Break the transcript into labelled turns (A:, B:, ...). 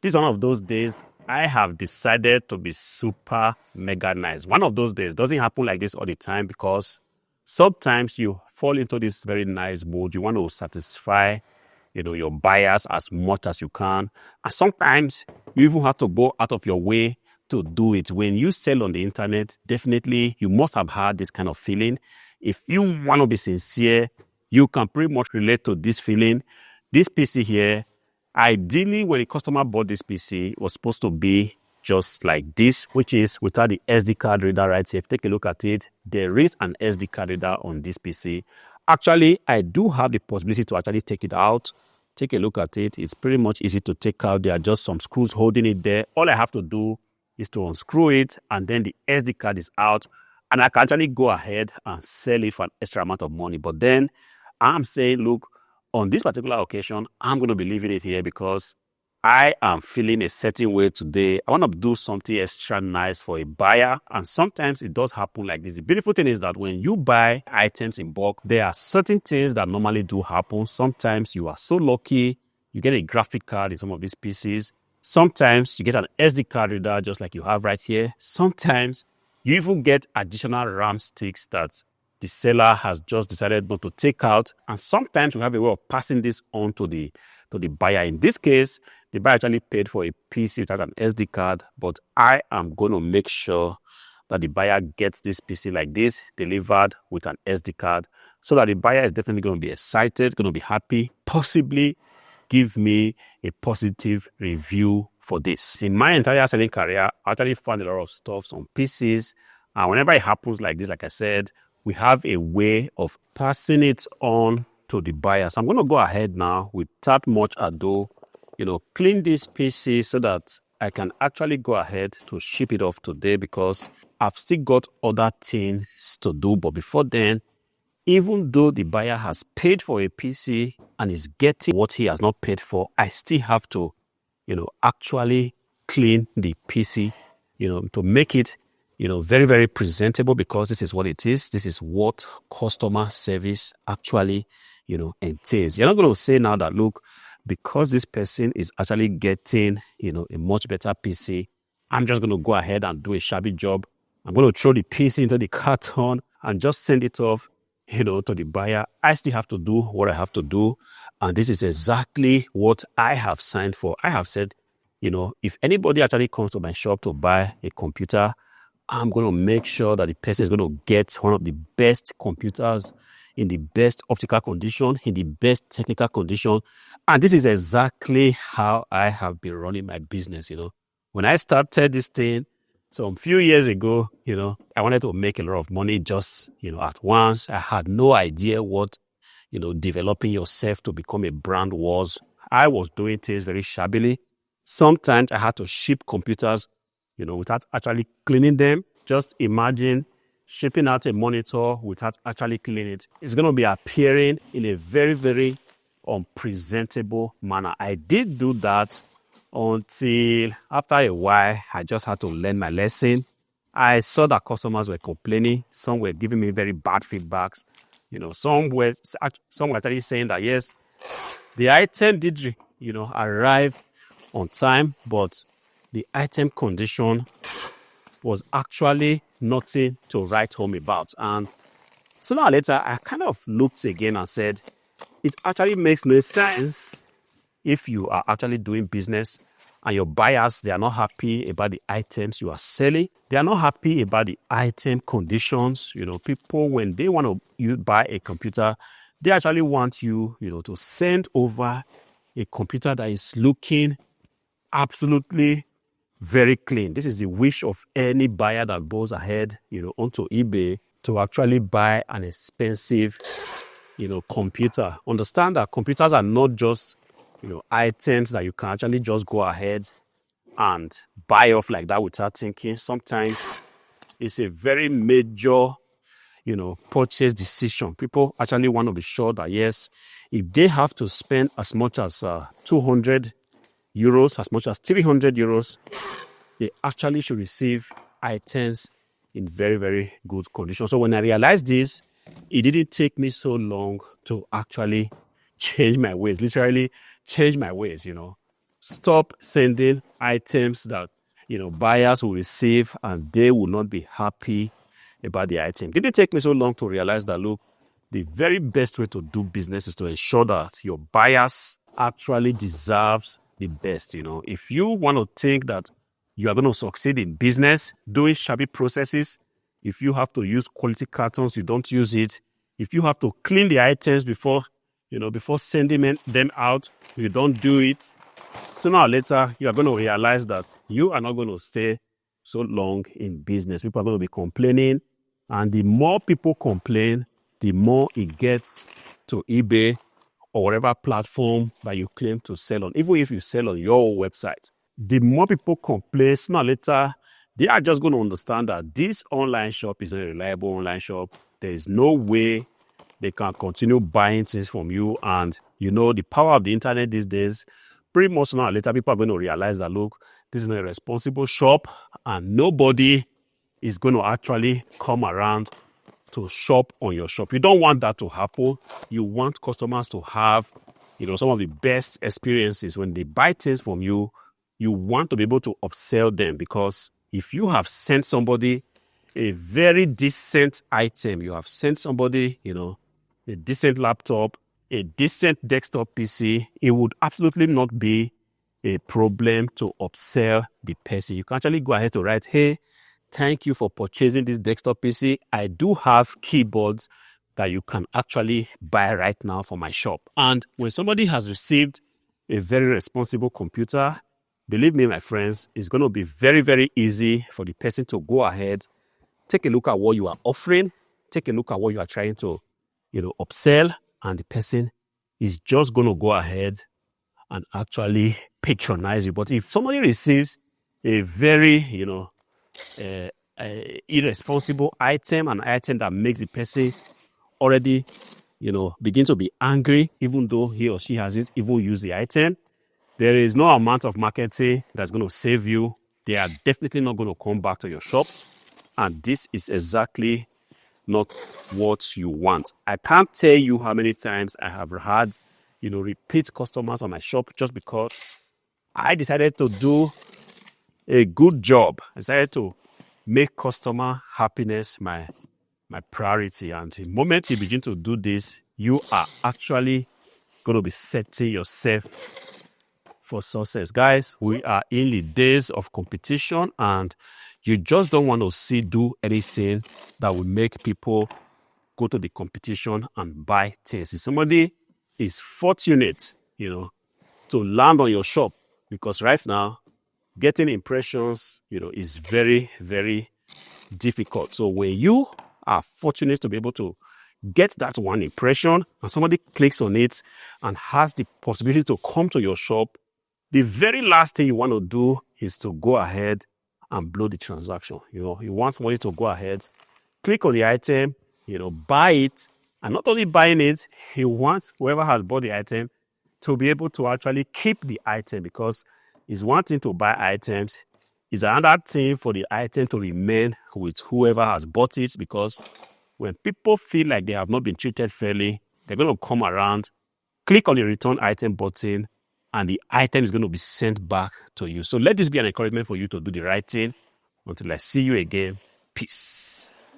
A: This is one of those days I have decided to be super mega nice. One of those days doesn't happen like this all the time because sometimes you fall into this very nice mood. You want to satisfy, your buyers as much as you can. And sometimes you even have to go out of your way to do it. When you sell on the internet, definitely you must have had this kind of feeling. If you want to be sincere, you can pretty much relate to this feeling. This PC here, ideally, when a customer bought this PC, it was supposed to be just like this, which is without the SD card reader right here. If you take a look at it, there is an SD card reader on this PC. Actually, I do have the possibility to actually take it out. Take a look at it. It's pretty much easy to take out. There are just some screws holding it there. All I have to do is to unscrew it, and then the SD card is out, and I can actually go ahead and sell it for an extra amount of money. But then I'm saying, look, on this particular occasion, I'm going to be leaving it here because I am feeling a certain way today. I want to do something extra nice for a buyer. And sometimes it does happen like this. The beautiful thing is that when you buy items in bulk, there are certain things that normally do happen. Sometimes you are so lucky, you get a graphic card in some of these PCs. Sometimes you get an SD card reader just like you have right here. Sometimes you even get additional RAM sticks that the seller has just decided not to take out. And sometimes we have a way of passing this on to the buyer. In this case, the buyer actually paid for a PC without an SD card, but I am going to make sure that the buyer gets this PC like this, delivered with an SD card, so that the buyer is definitely going to be excited, going to be happy, possibly give me a positive review for this. In my entire selling career, I actually found a lot of stuff on PCs, and whenever it happens like this, like I said, we have a way of passing it on to the buyer. So I'm going to go ahead now without much ado, clean this PC so that I can actually go ahead to ship it off today because I've still got other things to do. But before then, even though the buyer has paid for a PC and is getting what he has not paid for, I still have to, actually clean the PC, to make it very, very presentable, because this is what it is. This is what customer service actually, entails. You're not going to say now that, look, because this person is actually getting, a much better PC, I'm just going to go ahead and do a shabby job. I'm going to throw the PC into the carton and just send it off, to the buyer. I still have to do what I have to do. And this is exactly what I have signed for. I have said, if anybody actually comes to my shop to buy a computer, I'm going to make sure that the person is going to get one of the best computers in the best optical condition, in the best technical condition. And this is exactly how I have been running my business, When I started this thing some few years ago, I wanted to make a lot of money just, at once. I had no idea what, developing yourself to become a brand was. I was doing things very shabbily. Sometimes I had to ship computers without actually cleaning them. Just imagine shipping out a monitor without actually cleaning it. It's going to be appearing in a very, very unpresentable manner. I did do that until after a while, I just had to learn my lesson. I saw that customers were complaining. Some were giving me very bad feedbacks. Some were actually saying that, yes, the item did, arrive on time, but the item condition was actually nothing to write home about. And sooner or later, I kind of looked again and said, it actually makes no sense if you are actually doing business and your buyers, they are not happy about the items you are selling. They are not happy about the item conditions. People, when they want to buy a computer, they actually want you, to send over a computer that is looking absolutely very clean. This is the wish of any buyer that goes ahead, onto eBay to actually buy an expensive, computer. Understand that computers are not just, items that you can actually just go ahead and buy off like that without thinking. Sometimes it's a very major, purchase decision. People actually want to be sure that, yes, if they have to spend as much as 200 euros, as much as 300 euros, they actually should receive items in very, very good condition. So when I realized this, it didn't take me so long to actually change my ways, literally change my ways, Stop sending items that, buyers will receive and they will not be happy about the item. Didn't take me so long to realize that, look, the very best way to do business is to ensure that your buyers actually deserves the best. If you want to think that you are going to succeed in business doing shabby processes, if you have to use quality cartons, you don't use it. If you have to clean the items before sending them out, you don't do it. Sooner or later, you are going to realize that you are not going to stay so long in business. People are going to be complaining, and the more people complain, the more it gets to eBay or whatever platform that you claim to sell on. Even if you sell on your website, the more people complain, sooner or later, they are just going to understand that this online shop is not a reliable online shop. There is no way they can continue buying things from you. And the power of the internet these days, pretty much sooner or later, people are going to realize that, look, this is not a responsible shop and nobody is going to actually come around to shop on your shop. You don't want that to happen. You want customers to have, some of the best experiences when they buy things from you. You want to be able to upsell them, because if you have sent somebody a very decent item, you have sent somebody, a decent laptop, a decent desktop PC, it would absolutely not be a problem to upsell the person. You can actually go ahead to write, hey, thank you for purchasing this desktop PC. I do have keyboards that you can actually buy right now for my shop. And when somebody has received a very responsible computer, believe me, my friends, it's going to be very, very easy for the person to go ahead, take a look at what you are offering, take a look at what you are trying to, upsell, and the person is just going to go ahead and actually patronize you. But if somebody receives a very, irresponsible item, an item that makes the person already, begin to be angry, even though he or she hasn't even used the item, there is no amount of marketing that's going to save you. They are definitely not going to come back to your shop. And this is exactly not what you want. I can't tell you how many times I have had, repeat customers on my shop just because I decided to do a good job. I decided to make customer happiness my priority. And the moment you begin to do this, you are actually going to be setting yourself for success. Guys, we are in the days of competition, and you just don't want to do anything that will make people go to the competition and buy things. If somebody is fortunate, to land on your shop, because right now, getting impressions, is very, very difficult. So when you are fortunate to be able to get that one impression and somebody clicks on it and has the possibility to come to your shop, the very last thing you want to do is to go ahead and blow the transaction. You want somebody to go ahead, click on the item, buy it, and not only buying it, he wants whoever has bought the item to be able to actually keep the item, because it's one thing to buy items, it's another thing for the item to remain with whoever has bought it, because when people feel like they have not been treated fairly, they're going to come around, click on the return item button, and the item is going to be sent back to you. So let this be an encouragement for you to do the right thing. Until I see you again, peace.